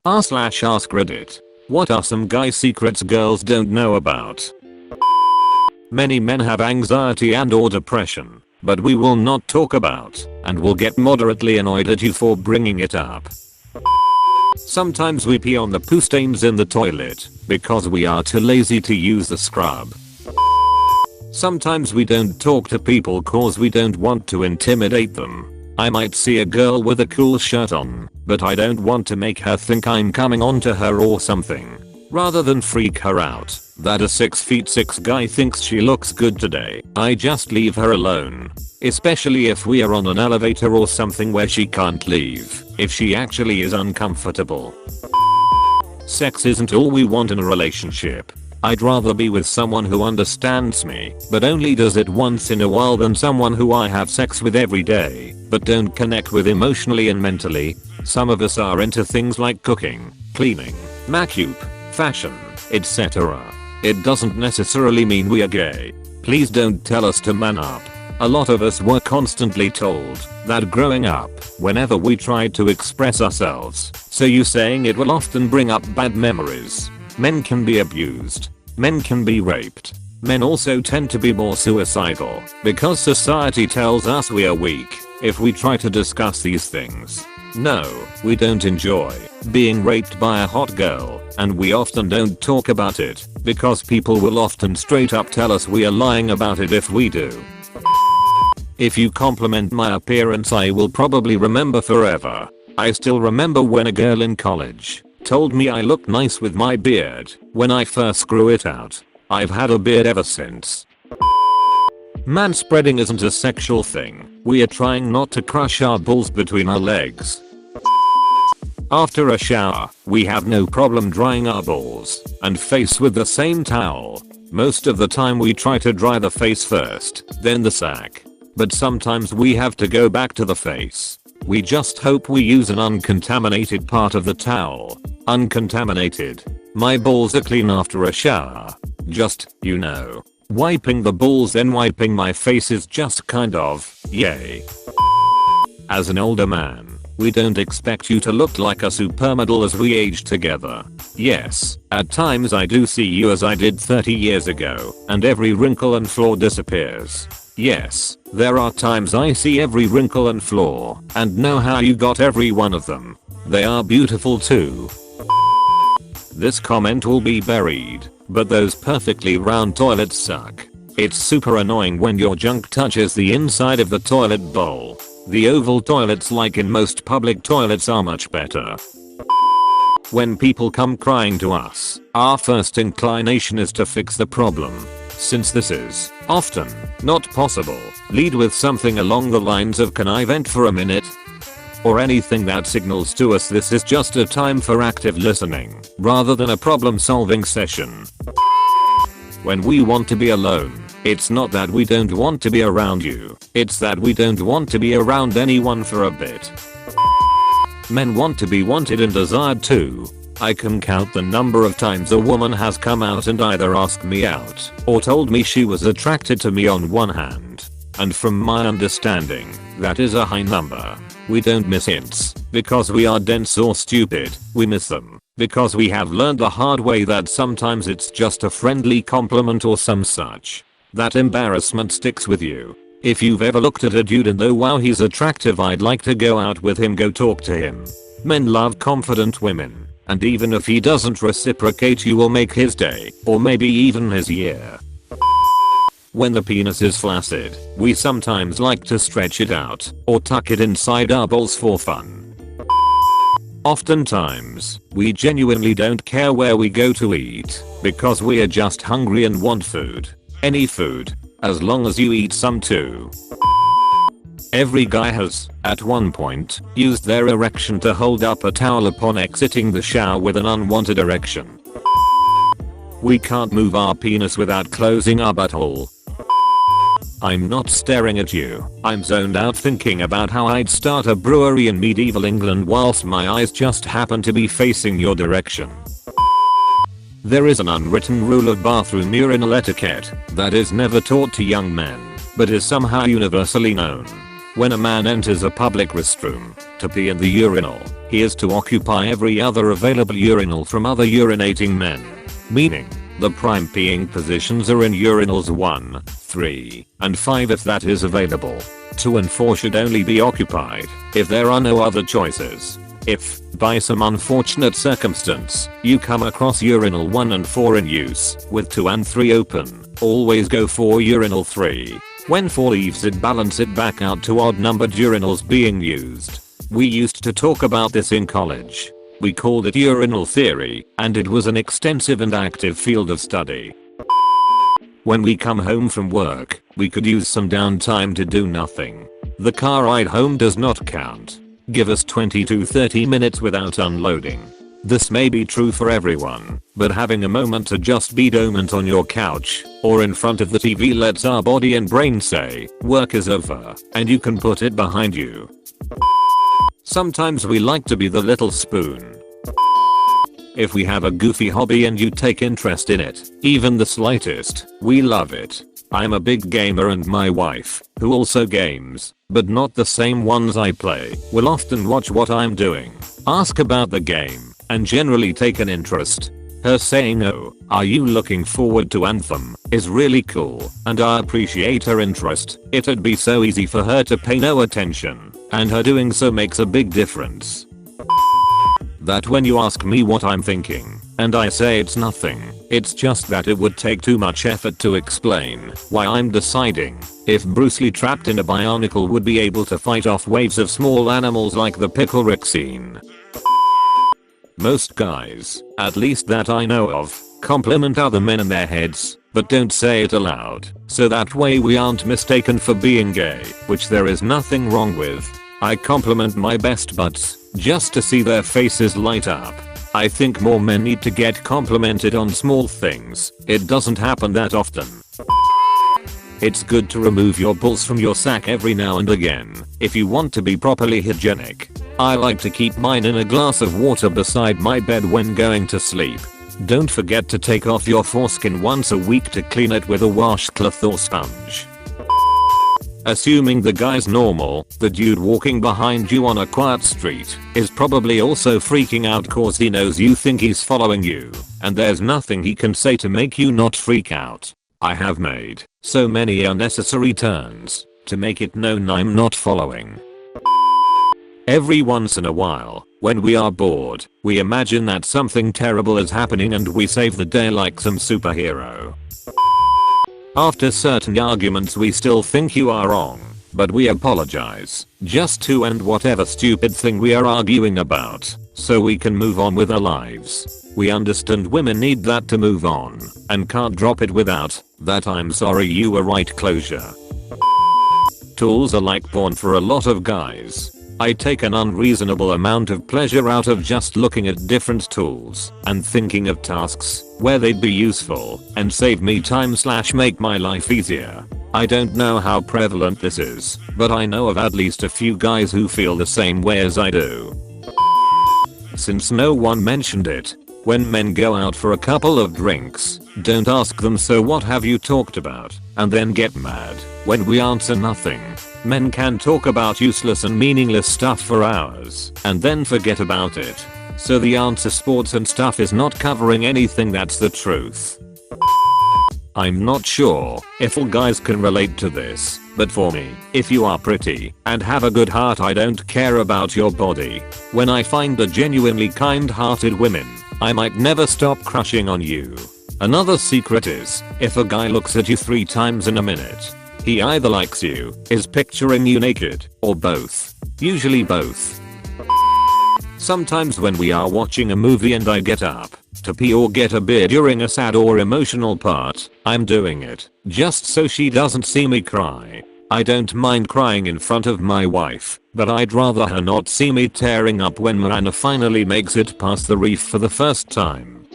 r/ask Reddit. What are some guy secrets girls don't know about? Many men have anxiety and or depression, but we will not talk about, and will get moderately annoyed at you for bringing it up. Sometimes we pee on the poo stains in the toilet, because we are too lazy to use the scrub. Sometimes we don't talk to people cause we don't want to intimidate them. I might see a girl with a cool shirt on, but I don't want to make her think I'm coming on to her or something. Rather than freak her out that a 6'6" guy thinks she looks good today, I just leave her alone. Especially if we are on an elevator or something where she can't leave, if she actually is uncomfortable. Sex isn't all we want in a relationship. I'd rather be with someone who understands me, but only does it once in a while than someone who I have sex with every day, but don't connect with emotionally and mentally. Some of us are into things like cooking, cleaning, makeup, fashion, etc. It doesn't necessarily mean we are gay. Please don't tell us to man up. A lot of us were constantly told that growing up, whenever we tried to express ourselves, so you saying it will often bring up bad memories. Men can be abused. Men can be raped. Men also tend to be more suicidal because society tells us we are weak if we try to discuss these things. No, we don't enjoy being raped by a hot girl, and we often don't talk about it because people will often straight up tell us we are lying about it if we do. If you compliment my appearance, I will probably remember forever. I still remember when a girl in college told me I looked nice with my beard when I first grew it out. I've had a beard ever since. Manspreading isn't a sexual thing. We are trying not to crush our balls between our legs. After a shower, we have no problem drying our balls and face with the same towel. Most of the time we try to dry the face first, then the sack. But sometimes we have to go back to the face. We just hope we use an uncontaminated part of the towel. Uncontaminated. My balls are clean after a shower. Just, you know. Wiping the balls then wiping my face is just kind of, yay. As an older man, we don't expect you to look like a supermodel as we age together. Yes, at times I do see you as I did 30 years ago, and every wrinkle and flaw disappears. Yes, there are times I see every wrinkle and flaw, and know how you got every one of them. They are beautiful too. This comment will be buried, but those perfectly round toilets suck. It's super annoying when your junk touches the inside of the toilet bowl. The oval toilets like in most public toilets are much better. When people come crying to us, our first inclination is to fix the problem. Since this is often not possible, lead with something along the lines of "Can I vent for a minute?" or anything that signals to us this is just a time for active listening rather than a problem solving session. When we want to be alone, it's not that we don't want to be around you, it's that we don't want to be around anyone for a bit. Men want to be wanted and desired too. I can count the number of times a woman has come out and either asked me out or told me she was attracted to me on one hand. And from my understanding, that is a high number. We don't miss hints because we are dense or stupid. We miss them because we have learned the hard way that sometimes it's just a friendly compliment or some such. That embarrassment sticks with you. If you've ever looked at a dude and though wow he's attractive, I'd like to go out with him, go talk to him. Men love confident women. And even if he doesn't reciprocate, you will make his day, or maybe even his year. When the penis is flaccid, we sometimes like to stretch it out, or tuck it inside our balls for fun. Oftentimes, we genuinely don't care where we go to eat, because we are just hungry and want food. Any food, as long as you eat some too. Every guy has, at one point, used their erection to hold up a towel upon exiting the shower with an unwanted erection. We can't move our penis without closing our butthole. I'm not staring at you, I'm zoned out thinking about how I'd start a brewery in medieval England whilst my eyes just happen to be facing your direction. There is an unwritten rule of bathroom urinal etiquette that is never taught to young men, but is somehow universally known. When a man enters a public restroom to pee in the urinal, he is to occupy every other available urinal from other urinating men. Meaning, the prime peeing positions are in urinals 1, 3, and 5 if that is available. 2 and 4 should only be occupied if there are no other choices. If, by some unfortunate circumstance, you come across urinal 1 and 4 in use, with 2 and 3 open, always go for urinal 3. When 4 leaves it, balance it back out to odd numbered urinals being used. We used to talk about this in college. We called it urinal theory, and it was an extensive and active field of study. When we come home from work, we could use some downtime to do nothing. The car ride home does not count. Give us 20 to 30 minutes without unloading. This may be true for everyone, but having a moment to just be dormant on your couch or in front of the TV lets our body and brain say, work is over, and you can put it behind you. Sometimes we like to be the little spoon. If we have a goofy hobby and you take interest in it, even the slightest, we love it. I'm a big gamer and my wife, who also games, but not the same ones I play, will often watch what I'm doing, ask about the game, and generally take an interest. Her saying, "Oh, are you looking forward to Anthem?" is really cool, and I appreciate her interest. It'd be so easy for her to pay no attention, and her doing so makes a big difference. That when you ask me what I'm thinking, and I say it's nothing, it's just that it would take too much effort to explain why I'm deciding if Bruce Lee trapped in a bionicle would be able to fight off waves of small animals like the Pickle Rick scene. Most guys, at least that I know of, compliment other men in their heads, but don't say it aloud, so that way we aren't mistaken for being gay, which there is nothing wrong with. I compliment my best buds, just to see their faces light up. I think more men need to get complimented on small things. It doesn't happen that often. It's good to remove your balls from your sack every now and again, if you want to be properly hygienic. I like to keep mine in a glass of water beside my bed when going to sleep. Don't forget to take off your foreskin once a week to clean it with a washcloth or sponge. Assuming the guy's normal, the dude walking behind you on a quiet street is probably also freaking out cause he knows you think he's following you, and there's nothing he can say to make you not freak out. I have made so many unnecessary turns to make it known I'm not following. Every once in a while, when we are bored, we imagine that something terrible is happening and we save the day like some superhero. After certain arguments we still think you are wrong, but we apologize just to end whatever stupid thing we are arguing about, so we can move on with our lives. We understand women need that to move on, and can't drop it without that "I'm sorry you were right" closure. Tools are like porn for a lot of guys. I take an unreasonable amount of pleasure out of just looking at different tools and thinking of tasks where they'd be useful and save me time / make my life easier. I don't know how prevalent this is, but I know of at least a few guys who feel the same way as I do. Since no one mentioned it, when men go out for a couple of drinks, don't ask them "So what have you talked about?" and then get mad when we answer nothing. Men can talk about useless and meaningless stuff for hours and then forget about it. So the answer "sports and stuff" is not covering anything. That's the truth. I'm not sure if all guys can relate to this, but for me, if you are pretty and have a good heart, I don't care about your body. When I find a genuinely kind-hearted woman, I might never stop crushing on you. Another secret is, if a guy looks at you 3 times in a minute, he either likes you, is picturing you naked, or both. Usually both. Sometimes when we are watching a movie and I get up to pee or get a beer during a sad or emotional part, I'm doing it just so she doesn't see me cry. I don't mind crying in front of my wife, but I'd rather her not see me tearing up when Miranda finally makes it past the reef for the first time.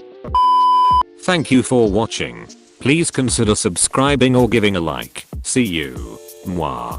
Thank you for watching. Please consider subscribing or giving a like. See you. Mwah.